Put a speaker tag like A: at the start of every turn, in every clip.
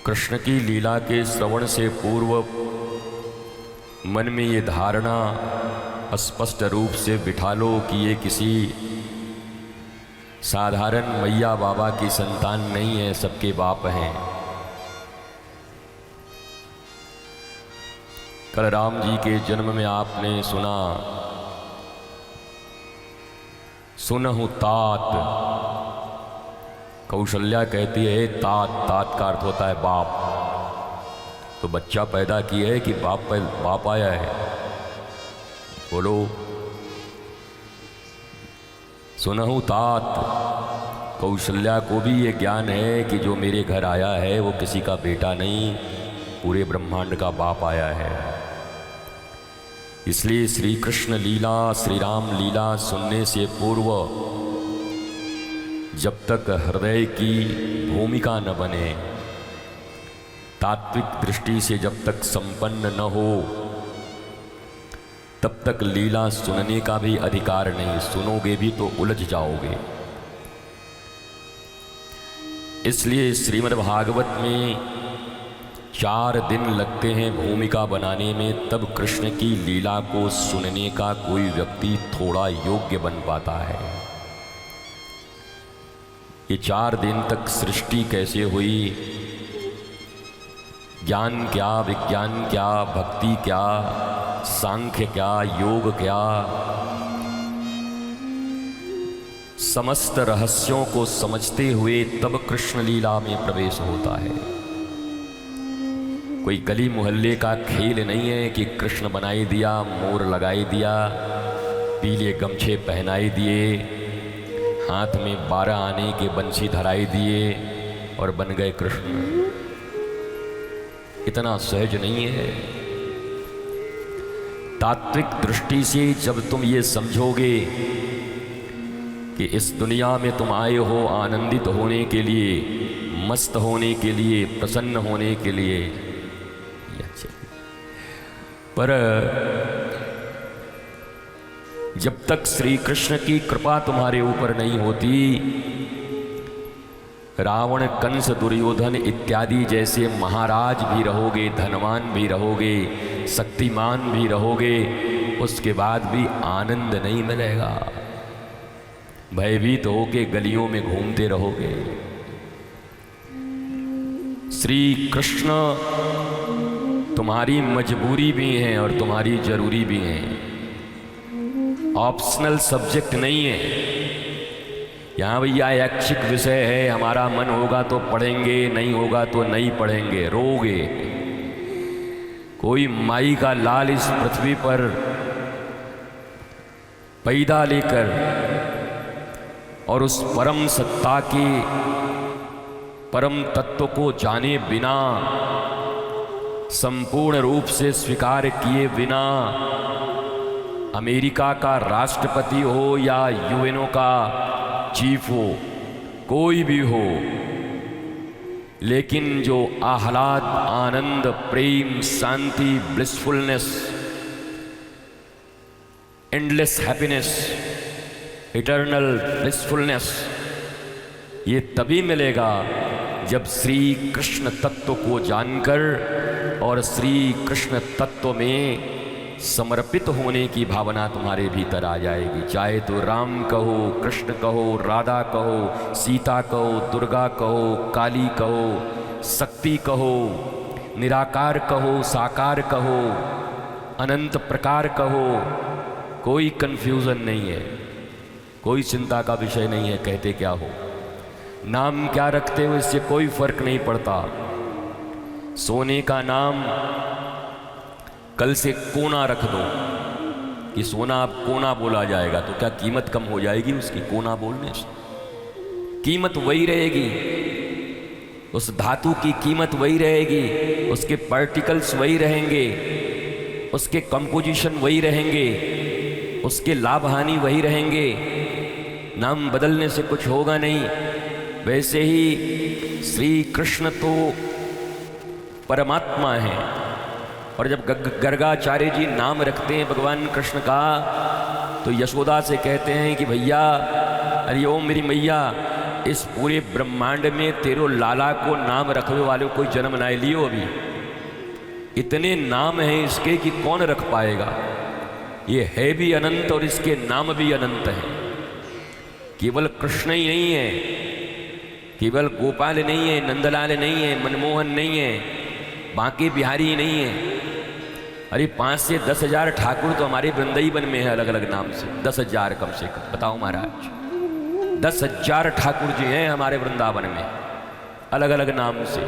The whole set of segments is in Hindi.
A: कृष्ण की लीला के श्रवण से पूर्व मन में ये धारणा स्पष्ट रूप से बिठा लो कि ये किसी साधारण मैया बाबा की संतान नहीं है, सबके बाप हैं। कल राम जी के जन्म में आपने सुना, सुनहु तात। कौशल्या कहती है तात, तात का अर्थ होता है बाप। तो बच्चा पैदा किया है कि बाप आया है? बोलो। सुनहु तात। कौशल्या को भी ये ज्ञान है कि जो मेरे घर आया है वो किसी का बेटा नहीं, पूरे ब्रह्मांड का बाप आया है। इसलिए श्री कृष्ण लीला, श्री राम लीला सुनने से पूर्व जब तक हृदय की भूमिका न बने, तात्विक दृष्टि से जब तक संपन्न न हो, तब तक लीला सुनने का भी अधिकार नहीं। सुनोगे भी तो उलझ जाओगे। इसलिए श्रीमद् भागवत में 4 दिन लगते हैं भूमिका बनाने में, तब कृष्ण की लीला को सुनने का कोई व्यक्ति थोड़ा योग्य बन पाता है। ये 4 दिन तक सृष्टि कैसे हुई, ज्ञान क्या, विज्ञान क्या, भक्ति क्या, सांख्य क्या, योग क्या, समस्त रहस्यों को समझते हुए तब कृष्ण लीला में प्रवेश होता है। कोई गली मोहल्ले का खेल नहीं है कि कृष्ण बनाई दिया, मोर लगाई दिया, पीले गमछे पहनाई दिए, हाथ में 12 आने के बंसी धराई दिए और बन गए कृष्ण। इतना सहज नहीं है। तात्विक दृष्टि से जब तुम ये समझोगे कि इस दुनिया में तुम आए हो आनंदित होने के लिए, मस्त होने के लिए, प्रसन्न होने के लिए, पर जब तक श्री कृष्ण की कृपा तुम्हारे ऊपर नहीं होती, रावण, कंस, दुर्योधन इत्यादि जैसे महाराज भी रहोगे, धनवान भी रहोगे, शक्तिमान भी रहोगे, उसके बाद भी आनंद नहीं मिलेगा। भयभीत होके गलियों में घूमते रहोगे। श्री कृष्ण तुम्हारी मजबूरी भी हैं और तुम्हारी जरूरी भी हैं। ऑप्शनल सब्जेक्ट नहीं है। यहाँ भैया ऐच्छिक विषय है, हमारा मन होगा तो पढ़ेंगे, नहीं होगा तो नहीं पढ़ेंगे, रोगे। कोई माई का लाल इस पृथ्वी पर पैदा लेकर और उस परम सत्ता के परम तत्व को जाने बिना, संपूर्ण रूप से स्वीकार किए बिना, अमेरिका का राष्ट्रपति हो या यूएनओ का चीफ हो, कोई भी हो, लेकिन जो आह्लाद, आनंद, प्रेम, शांति, blissfulness, endless happiness, eternal blissfulness, ये तभी मिलेगा जब श्री कृष्ण तत्व को जानकर और श्री कृष्ण तत्व में समर्पित होने की भावना तुम्हारे भीतर आ जाएगी। चाहे तो राम कहो, कृष्ण कहो, राधा कहो, सीता कहो, दुर्गा कहो, काली कहो, शक्ति कहो, निराकार कहो, साकार कहो, अनंत प्रकार कहो, कोई कंफ्यूजन नहीं है, कोई चिंता का विषय नहीं है। कहते क्या हो, नाम क्या रखते हो, इससे कोई फर्क नहीं पड़ता। सोने का नाम कल से कोना रख दो कि सोना अब कोना बोला जाएगा, तो क्या कीमत कम हो जाएगी उसकी? कोना बोलने से कीमत वही रहेगी, उस धातु की कीमत वही रहेगी, उसके पार्टिकल्स वही रहेंगे, उसके कंपोजिशन वही रहेंगे, उसके लाभ हानि वही रहेंगे। नाम बदलने से कुछ होगा नहीं। वैसे ही श्री कृष्ण तो परमात्मा है, और जब गर्गाचार्य जी नाम रखते हैं भगवान कृष्ण का, तो यशोदा से कहते हैं कि भैया, अरे ओ मेरी मैया, इस पूरे ब्रह्मांड में तेरो लाला को नाम रखने वाले कोई जन्म ना लियो अभी। इतने नाम हैं इसके कि कौन रख पाएगा। ये है भी अनंत और इसके नाम भी अनंत हैं। केवल कृष्ण ही नहीं है, केवल गोपाल नहीं है, नंदलाल नहीं है, मनमोहन नहीं है, बांके बिहारी नहीं है। अरे 5 से 10 हजार ठाकुर तो हमारे वृंदावन में है अलग अलग नाम से। 10 हजार कम से कम, बताओ महाराज। 10 हजार ठाकुर जी हैं हमारे वृंदावन में अलग अलग नाम से।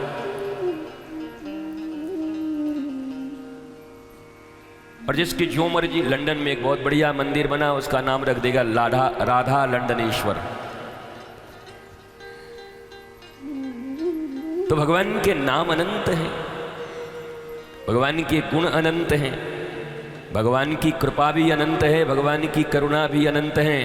A: और जिसकी जो मर्जी, लंदन में एक बहुत बढ़िया मंदिर बना, उसका नाम रख देगा राधा लंदनेश्वर। तो भगवान के नाम अनंत हैं, भगवान के गुण अनंत हैं, भगवान की कृपा भी अनंत है, भगवान की करुणा भी अनंत है।